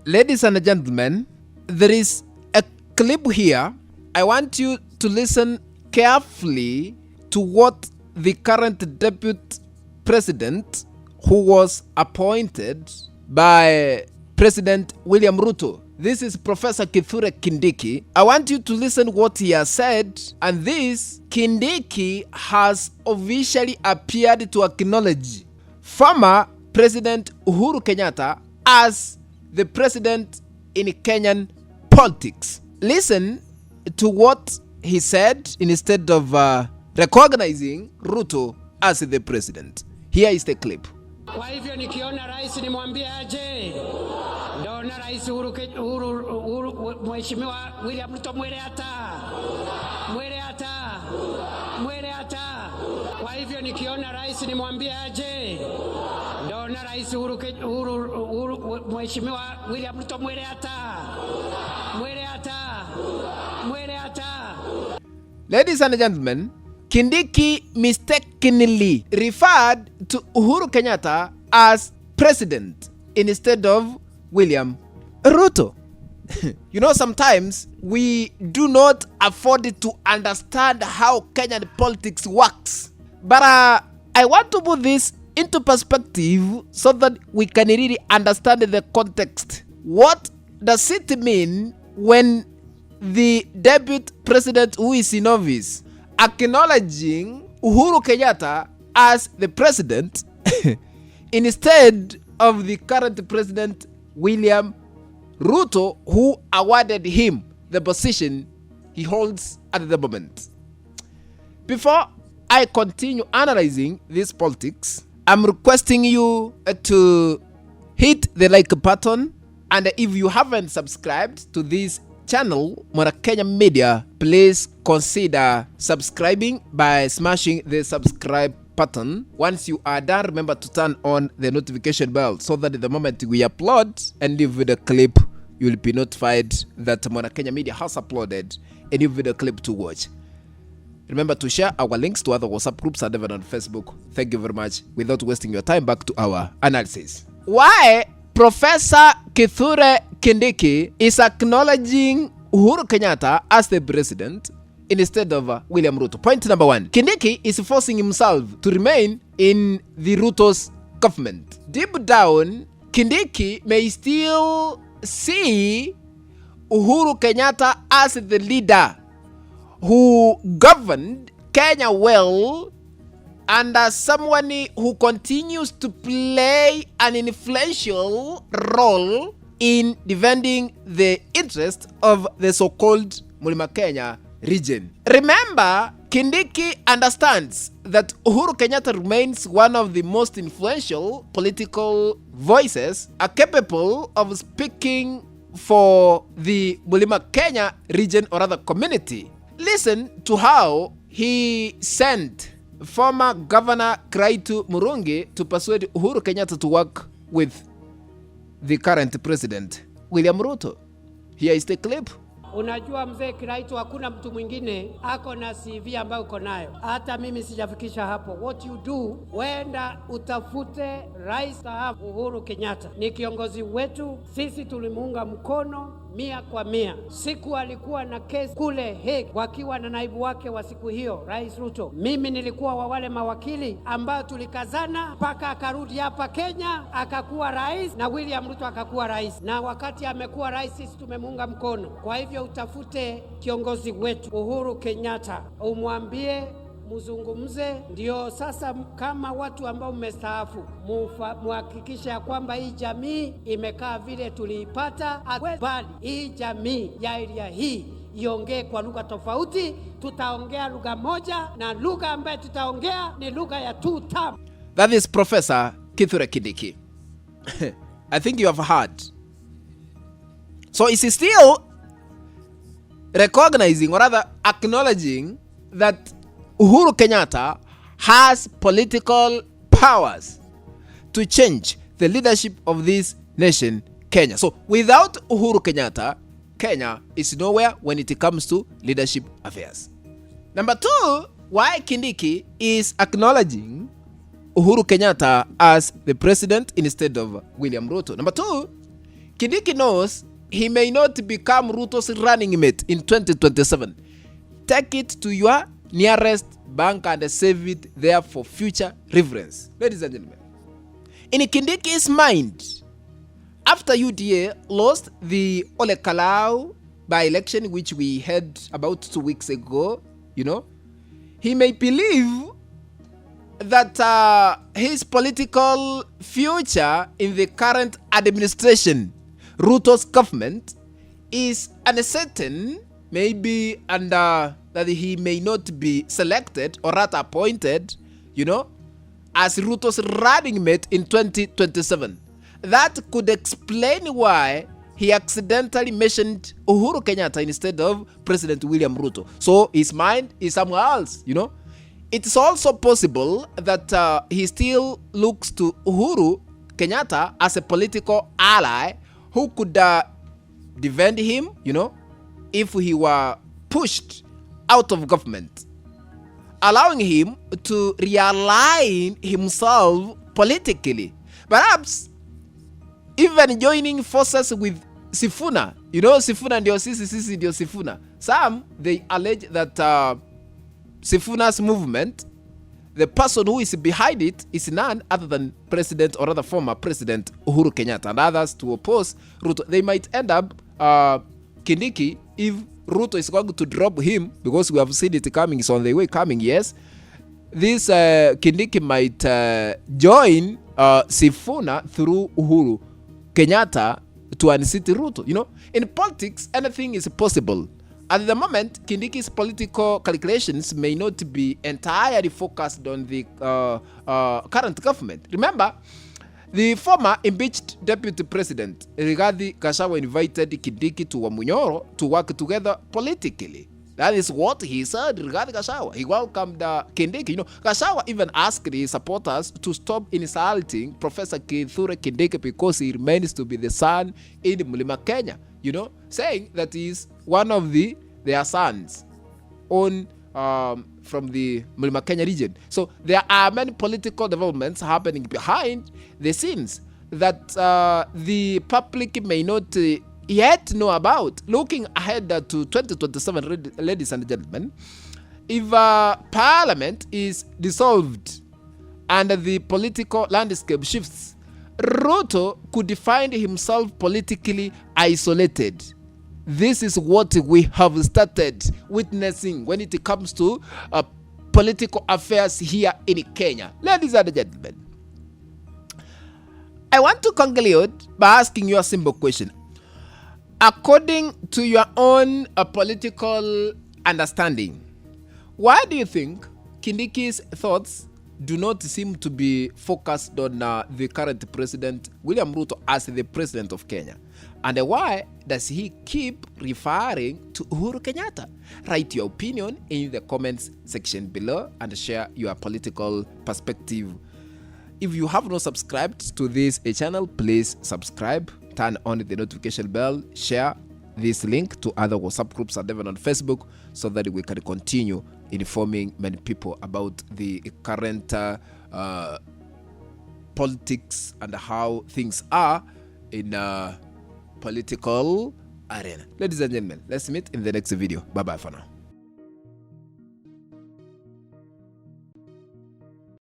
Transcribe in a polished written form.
Ladies and gentlemen, there is a clip here. I want you to listen carefully to what the current Deputy President, who was appointed by President William Ruto. This is Professor Kithure Kindiki. I want you to listen what he has said, and this Kindiki has officially appeared to acknowledge former President Uhuru Kenyatta as the president in Kenyan politics. Listen to what he said instead of recognizing Ruto as the president. Here is the clip. Kwa hivyo nikiona rais nimwambie aje. Ndaona rais Uhuru Mheshimiwa William Ruto mwele hata. Kwa hivyo nikiona rais nimwambie aje. Ndaona rais Uhuru Mheshimiwa William Ruto mwele hata. Ladies and gentlemen, Kindiki mistakenly referred to Uhuru Kenyatta as president instead of William Ruto. You know, sometimes we do not afford to understand how Kenyan politics works. But I want to put this into perspective so that we can really understand the context. What does it mean when the Deputy President who is in office acknowledging Uhuru Kenyatta as the president instead of the current president William Ruto, who awarded him the position he holds at the moment? Before I continue analyzing this politics, I'm requesting you to hit the like button, and if you haven't subscribed to this channel, Mwana Kenya Media, please consider subscribing by smashing the subscribe button. Once you are done, remember to turn on the notification bell so that the moment we upload and leave video clip, you will be notified that Mwana Kenya Media has uploaded a new video clip to watch. Remember to share our links to other WhatsApp groups and even on Facebook. Thank you very much. Without wasting your time, back to our analysis. Why Professor Kithure Kindiki is acknowledging Uhuru Kenyatta as the president instead of William Ruto. Point number one, Kindiki is forcing himself to remain in the Ruto's government. Deep down, Kindiki may still see Uhuru Kenyatta as the leader who governed Kenya well, and as someone who continues to play an influential role in defending the interest of the so-called Mlima Kenya region. Remember, Kindiki understands that Uhuru Kenyatta remains one of the most influential political voices capable of speaking for the Mlima Kenya region or other community. Listen to how he sent former Governor Kiraitu Murungi to persuade Uhuru Kenyatta to work with the current president William Ruto. Here is the clip. Unajua mzee Kiraitu, hakuna mtu mwingine ako na CV ambayo uko nayo. Hata mimi sijafikisha hapo. What you do, wenda utafute rais mstaafu Uhuru Kenyatta. Ni kiongozi wetu, sisi tulimuunga mkono 100%. Siku alikuwa na kesi kule Hague wakiwa na naibu wake wa siku hiyo Rais Ruto. Mimi nilikuwa wa wale mawakili ambao tulikazana mpaka akarudi hapa Kenya akakuwa rais na William Ruto akakuwa rais. Na wakati amekuwa rais sisi tumemuunga mkono. Kwa hivyo utafute kiongozi wetu Uhuru Kenyatta, umwambie muzungumze, ndio sasa kama watu ambao mmestaafu muhakikisha ya kwamba hii jamii imekaa vile tuliipata, bali hii jamii ya area hii iongee kwa lugha tofauti. Tutaongea lugha moja, na lugha ambayo tutaongea ni lugha ya two term. That is Professor Kithure Kindiki. I think you have heard. So is he still recognizing, or rather acknowledging, that Uhuru Kenyatta has political powers to change the leadership of this nation, Kenya? So without Uhuru Kenyatta, Kenya is nowhere when it comes to leadership affairs. Number two, why Kindiki is acknowledging Uhuru Kenyatta as the president instead of William Ruto. Number two, Kindiki knows he may not become Ruto's running mate in 2027. Take it to your nearest bank and save it there for future reference. Ladies and gentlemen, in Kindiki's mind, after UDA lost the Ole Kalau by-election, which we had about 2 weeks ago, he may believe that his political future in the current administration, Ruto's government, is uncertain, maybe, and that he may not be selected or rather appointed, as Ruto's running mate in 2027. That could explain why he accidentally mentioned Uhuru Kenyatta instead of President William Ruto. So his mind is somewhere else, It's also possible that he still looks to Uhuru Kenyatta as a political ally who could defend him, if he were pushed out of government, allowing him to realign himself politically. Perhaps even joining forces with Sifuna. Sifuna ndio sisi ndio Sifuna. Some, they allege that Sifuna's movement, the person who is behind it is none other than President, or rather former President Uhuru Kenyatta, and others to oppose Ruto. They might end up Kindiki if Ruto is going to drop him, because we have seen it coming. It's on the way coming, yes. This Kindiki might join Sifuna through Uhuru Kenyatta to unseat Ruto. In politics, anything is possible. At the moment, Kindiki's political calculations may not be entirely focused on the current government. Remember, the former impeached Deputy President Rigathi Gachagua invited Kindiki to Wamunyoro to work together politically. That is what he said, Rigathi Gachagua. He welcomed Kindiki. Gachagua even asked his supporters to stop insulting Professor Kithure Kindiki because he remains to be the son in Mlima Kenya, saying that he is one of their sons from the Mlima Kenya region. So there are many political developments happening behind the scenes that the public may not yet know about. Looking ahead to 2027, ladies and gentlemen, if parliament is dissolved and the political landscape shifts, Ruto could find himself politically isolated. This is what we have started witnessing when it comes to political affairs here in Kenya. Ladies and gentlemen, I want to conclude by asking you a simple question. According to your own political understanding, why do you think Kindiki's thoughts do not seem to be focused on the current president, William Ruto, as the president of Kenya? And why does he keep referring to Uhuru Kenyatta? Write your opinion in the comments section below and share your political perspective. If you have not subscribed to this channel, please subscribe, turn on the notification bell, share this link to other WhatsApp groups and even on Facebook, so that we can continue informing many people about the current politics and how things are in political arena. Ladies and gentlemen, let's meet in the next video. Bye bye for now.